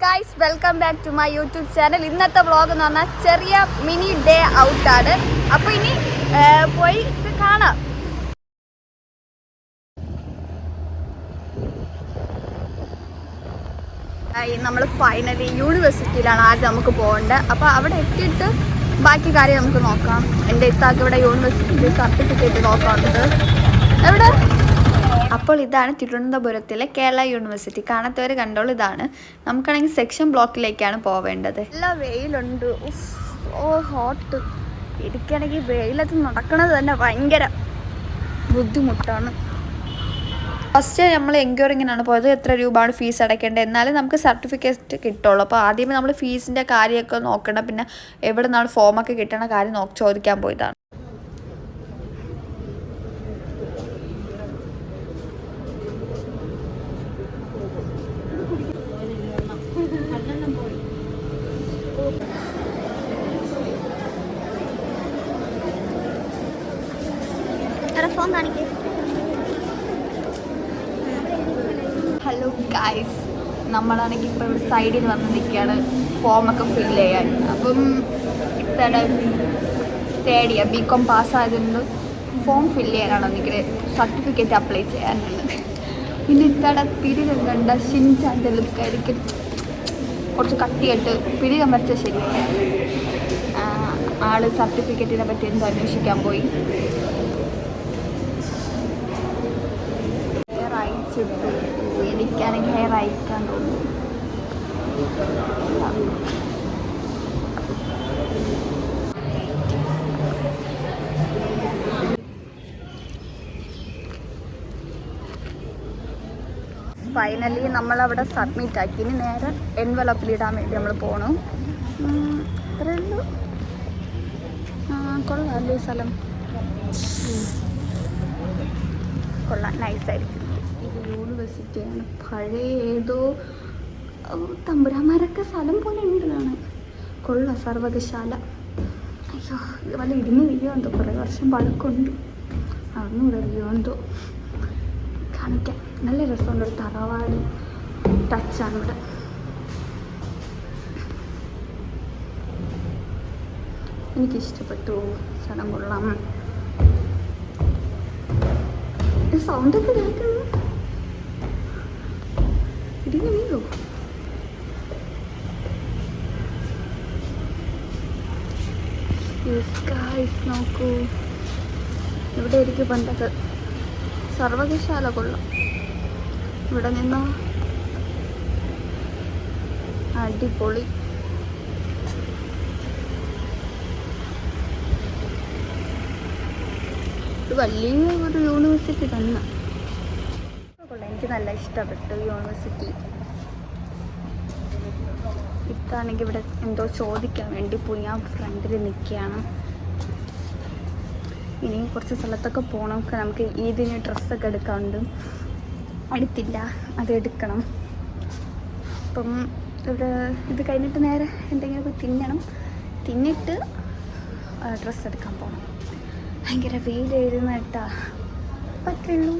Guys, welcome back to my YouTube channel. ഇന്നത്തെ vlog എന്ന് പറഞ്ഞാൽ ചെറിയ മിനി ഡേ ഔട്ടാണ്. അപ്പോൾ ഇനി പോയി കാണാം. നമ്മൾ ഫൈനലി യൂണിവേഴ്സിറ്റിയിലാണ് ആദ്യം നമുക്ക് പോകേണ്ടത്. അപ്പോൾ അവിടെ എത്തിയിട്ട് ബാക്കി കാര്യം നമുക്ക് നോക്കാം. എൻ്റെ ഇത്താക്ക് ഇവിടെ യൂണിവേഴ്സിറ്റി സർട്ടിഫിക്കറ്റ് നോക്കാറുണ്ട്. എവിടെ? അപ്പോൾ ഇതാണ് തിരുവനന്തപുരത്തിലെ കേരള യൂണിവേഴ്സിറ്റി. കാണാത്തവർ കണ്ടോളൂ. ഇതാണ്. നമുക്കാണെങ്കിൽ സെക്ഷൻ ബ്ലോക്കിലേക്കാണ് പോവേണ്ടത്. നല്ല വെയിലുണ്ട്. ഹോട്ട്. ഇരിക്കണമെങ്കിൽ വെയിലത്ത് നടക്കണത് തന്നെ ഭയങ്കര ബുദ്ധിമുട്ടാണ്. ഫസ്റ്റ് നമ്മൾ എൻക്വയറിങ്ങിനാണ് പോയത്. എത്ര രൂപയാണ് ഫീസ് അടയ്ക്കേണ്ടത്, എന്നാലും നമുക്ക് സർട്ടിഫിക്കറ്റ് കിട്ടുള്ളൂ. അപ്പോൾ ആദ്യമേ നമ്മൾ ഫീസിൻ്റെ കാര്യമൊക്കെ നോക്കണം. പിന്നെ എവിടെ നിന്നാണ് ഫോമൊക്കെ കിട്ടണ കാര്യം ചോദിക്കാൻ പോയതാണ്. ഫോൺ കാണിക്കേ. ഹലോ ഗൈസ്, നമ്മളാണെങ്കിൽ ഇപ്പോൾ ഇവിടെ സൈഡിൽ വന്ന് നിൽക്കുകയാണ് ഫോമൊക്കെ ഫില്ല് ചെയ്യാൻ. അപ്പം ഇത്തടെ തേർഡ് ഇയർ BCom പാസ്സായതുകൊണ്ട് ഫോം ഫില്ല് ചെയ്യാനാണ് നിൽക്കുന്നത്, സർട്ടിഫിക്കറ്റ് അപ്ലൈ ചെയ്യാനുള്ളത്. പിന്നെ ഇത്തടെ പിരികം കണ്ട ഷിൻചാൻ്റെ ലുക്കായിരിക്കും. കുറച്ച് കട്ടിയായിട്ട് പിരികം വരച്ചാൽ ശരിയായി. ആള് സർട്ടിഫിക്കറ്റിനെ പറ്റി എന്തോ അന്വേഷിക്കാൻ പോയി. ഹെയർ അയച്ചിട്ടു. എനിക്കാണെങ്കിൽ ഹെയർ അയക്കാൻ തോന്നുന്നു. ഫൈനലി നമ്മളവിടെ സബ്മിറ്റ് ആക്കി. ഇനി നേരെ എൻവലപ്പിലിടാൻ വേണ്ടി നമ്മൾ പോകണം. അത്രേ ഉള്ളൂ. കൊള്ളാമല്ലേ സ്ഥലം? കൊള്ളാം, നൈസായിരിക്കും. ഇത് യൂണിവേഴ്സിറ്റിയാണ്. പഴയ ഏതോ തമ്പുരാന്മാരൊക്കെ സ്ഥലം പോലെ ഉണ്ടതാണ്. കൊള്ളാം, സർവകശാല. അയ്യോ, ഇത് വല്ല ഇടിഞ്ഞ് വീഴുമെന്തോ, കുറേ വർഷം പഴക്കമുണ്ട്. അതൊന്നും വീഴുമെന്തോ. കാണിക്കാം. നല്ല രസമുണ്ട്. ഒരു തറവാട് ടച്ചാണ് ഇവിടെ. എനിക്കിഷ്ടപ്പെട്ടു. സ്ഥലം കൊള്ളാം. സൗണ്ടൊക്കെ കേൾക്കുന്നു. ഇടിഞ്ഞു വീഴോ? നോക്കൂ, ഇവിടെ ആയിരിക്കും പണ്ടൊക്കെ. സർവകശാല കൊള്ളാം. ഇവിടെ നിന്നോ അടിപൊളി. വലിയ ഒരു യൂണിവേഴ്സിറ്റി തന്നെ. എനിക്ക് നല്ല ഇഷ്ടപ്പെട്ടു യൂണിവേഴ്സിറ്റി. ഇതാണെങ്കിൽ ഇവിടെ എന്തോ ചോദിക്കാൻ വേണ്ടി പോയി. ഞാൻ ഫ്രണ്ടിൽ നിൽക്കുകയാണ്. ഇനി കുറച്ച് സ്ഥലത്തൊക്കെ പോകണം. നമുക്ക് ഈദിന് ഡ്രസ്സൊക്കെ എടുക്കാറുണ്ട്. എടുത്തില്ല, അത് എടുക്കണം. അപ്പം ഇവിടെ ഇത് കഴിഞ്ഞിട്ട് നേരെ എന്തെങ്കിലുമൊക്കെ തിന്നിട്ട് ഡ്രസ്സ് എടുക്കാൻ പോകണം. ഭയങ്കര വെയിലെഴുതുന്ന കേട്ടാ പറ്റുള്ളൂ.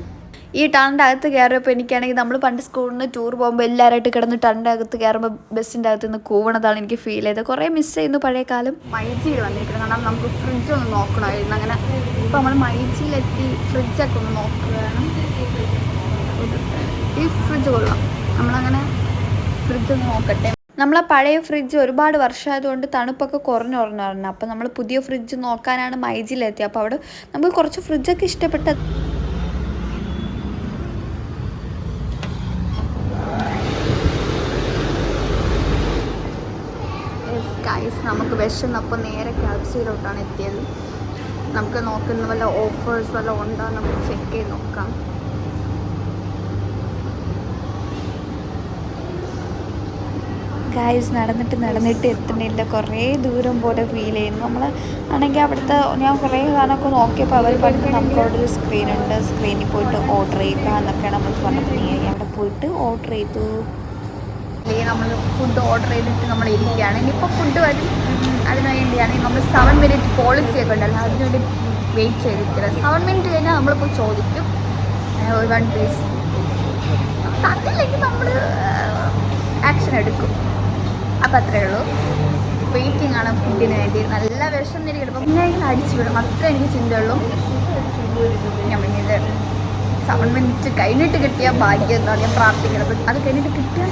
ഈ ടണ്ണിൻ്റെ അകത്ത് കയറിയപ്പോൾ എനിക്കാണെങ്കിൽ നമ്മൾ പണ്ട് സ്കൂളിൽ നിന്ന് ടൂർ പോകുമ്പോൾ എല്ലാവരായിട്ട് കിടന്ന് ടണ്ണിൻ്റെ അകത്ത് കയറുമ്പോൾ ബസ്സിൻ്റെ അകത്ത് നിന്ന് കൂവണതാണ് എനിക്ക് ഫീൽ ചെയ്തത്. കുറേ മിസ് ചെയ്യുന്നു പഴയ കാലം. മൈജിയിൽ വന്നിരിക്കുന്നത് കാരണം നമുക്ക് ഫ്രിഡ്ജ് ഒന്ന് നോക്കണമായിരുന്നു. അങ്ങനെ ഇപ്പോൾ നമ്മൾ മൈജിയിലെത്തി ഫ്രിഡ്ജൊക്കെ ഒന്ന് നോക്കുകയാണ്. ഈ ഫ്രിഡ്ജ് കൊള്ളാം. നമ്മളങ്ങനെ ഫ്രിഡ്ജ് ഒന്ന് നോക്കട്ടെ. നമ്മളെ പഴയ ഫ്രിഡ്ജ് ഒരുപാട് വർഷമായതുകൊണ്ട് തണുപ്പൊക്കെ കുറഞ്ഞു. അപ്പോൾ നമ്മൾ പുതിയ ഫ്രിഡ്ജ് നോക്കാനാണ് മൈജിയിലെത്തിയത്. അപ്പോൾ അവിടെ നമുക്ക് കുറച്ച് ഫ്രിഡ്ജൊക്കെ ഇഷ്ടപ്പെട്ടത്. നമുക്ക് വിശന്നപ്പോൾ നേരെ ക്യാപ്സിയിലോട്ടാണ് എത്തിയത്. നമുക്ക് നോക്കുന്ന വല്ല ഓഫേഴ്സ് വല്ല ഉണ്ടോ നമുക്ക് ചെക്ക് ചെയ്ത് നോക്കാം. ഗൈസ്, നടന്നിട്ട് എത്തുന്നില്ല. കുറേ ദൂരം പോലെ ഫീൽ ചെയ്യുന്നു. നമ്മൾ ആണെങ്കിൽ അവിടുത്തെ ഞാൻ കുറേ സാധനമൊക്കെ നോക്കിയപ്പോൾ അവർ പറഞ്ഞിട്ട് നമുക്ക് അവിടെ ഒരു സ്ക്രീനുണ്ട്, സ്ക്രീനിൽ പോയിട്ട് ഓർഡർ ചെയ്യുക എന്നൊക്കെയാണ് നമ്മൾ പറഞ്ഞപ്പോൾ നീ അവിടെ പോയിട്ട് ഓർഡർ ചെയ്തു. നമ്മൾ ഫുഡ് ഓർഡർ ചെയ്തിട്ട് നമ്മൾ ഇരിക്കുകയാണ്. ഇനിയിപ്പോൾ ഫുഡ് വരും. അതിന് വേണ്ടിയാണ് നമ്മൾ 7 മിനിറ്റ് പോളിസിയൊക്കെ ഉണ്ടല്ലോ, അതിനുവേണ്ടി വെയിറ്റ് ചെയ്തിരിക്കുന്നത്. 7 മിനിറ്റ് കഴിഞ്ഞാൽ നമ്മളിപ്പോൾ ചോദിക്കും 1 പീസ്. തന്നില്ലെങ്കിൽ നമ്മൾ ആക്ഷൻ എടുക്കും. അപ്പം അത്രയേ ഉള്ളൂ. വെയിറ്റിംഗ് ആണ് ഫുഡിന് വേണ്ടി. നല്ല വിഷമിരിക്കണം. അപ്പം ഇങ്ങനെ അടിച്ചു വിടും, അത്ര എനിക്ക് ചിന്തയുള്ളൂ. ഞാൻ പിന്നീട് 7 മിനിറ്റ് കഴിഞ്ഞിട്ട് കിട്ടിയ ഭാഗ്യം എന്താണ് ഞാൻ പ്രാർത്ഥിക്കുന്നത്. അത് കഴിഞ്ഞിട്ട് കിട്ടിയ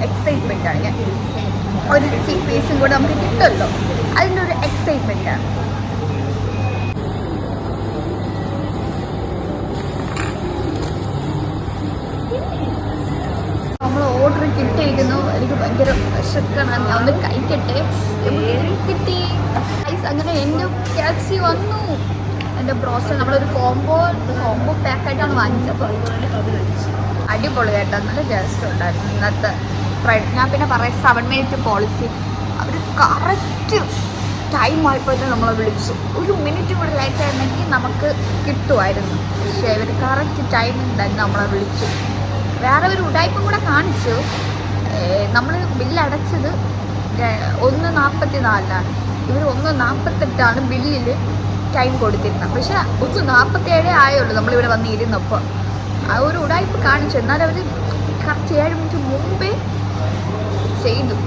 എക്സൈറ്റ്മെൻറ്റാണ്. ഞാൻ ഒരു പീസും കൂടെ നമുക്ക് കിട്ടുമല്ലോ, അതിൻ്റെ ഒരു എക്സൈറ്റ്മെൻറ്റാണ്. നമ്മൾ ഓർഡർ കിട്ടിയിരിക്കുന്നു. എനിക്ക് ഭയങ്കര വിശക്കണം, ഞാൻ ഒന്ന് കഴിക്കട്ടെ. കിട്ടി അങ്ങനെ എൻ്റെ ടാക്സി വന്നു. എൻ്റെ ബ്രോസ്റ്റർ നമ്മളൊരു കോംബോ പാക്കായിട്ടാണ് വാങ്ങിച്ചപ്പോൾ അടിപൊളി കേട്ടോ, നല്ല ടേസ്റ്റ് ഉണ്ടായിരുന്നു ഇന്നത്തെ ഫ്രൈഡ്. ഞാൻ പിന്നെ പറയാം 7 മിനിറ്റ് പോളിസി. അവർ കറക്റ്റ് ടൈം ആയപ്പോൾ തന്നെ നമ്മളെ വിളിച്ചു. 1 മിനിറ്റ് കൂടെ ലേറ്റ് ആയിരുന്നെങ്കിൽ നമുക്ക് കിട്ടുമായിരുന്നു. പക്ഷേ ഇവർ കറക്റ്റ് ടൈമിൽ തന്നെ നമ്മളെ വിളിച്ചു. വേറെ ഒരു ഉടായ്പും കൂടെ കാണിച്ചു. നമ്മൾ ബില്ലടച്ചത് 1:44 ഇവർ 1:48 ബില്ലിൽ ടൈം കൊടുത്തിരുന്നത്. പക്ഷെ 1:47 ആയുള്ളൂ നമ്മളിവിടെ വന്നിരുന്നപ്പോൾ. ആ ഒരു ഉടായ്പ് കാണിച്ചു. എന്നാലും അവർ കറക്റ്റ് 7 മിനിറ്റ് മുമ്പേ ചെയ്തു.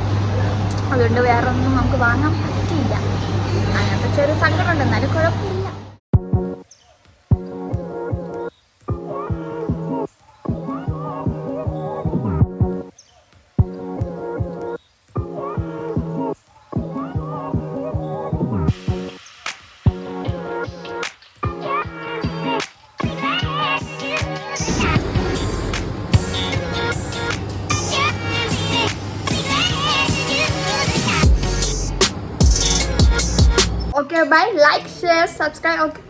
അതുകൊണ്ട് വേറെ ഒന്നും നമുക്ക് വാങ്ങാൻ പറ്റിയില്ല. അങ്ങനത്തെ ചെറിയ സങ്കടമുണ്ട്, എന്നാലും കുഴപ്പമില്ല. Okay bye. Like share subscribe. Okay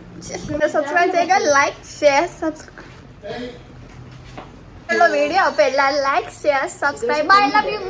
subscribe ചെയ്യുക, ലൈക്ക് ഷെയർ സബ്സ്ക്രൈബ് ഉള്ള വീഡിയോ. അപ്പോൾ എല്ലാവരും like share subscribe. Bye, love U.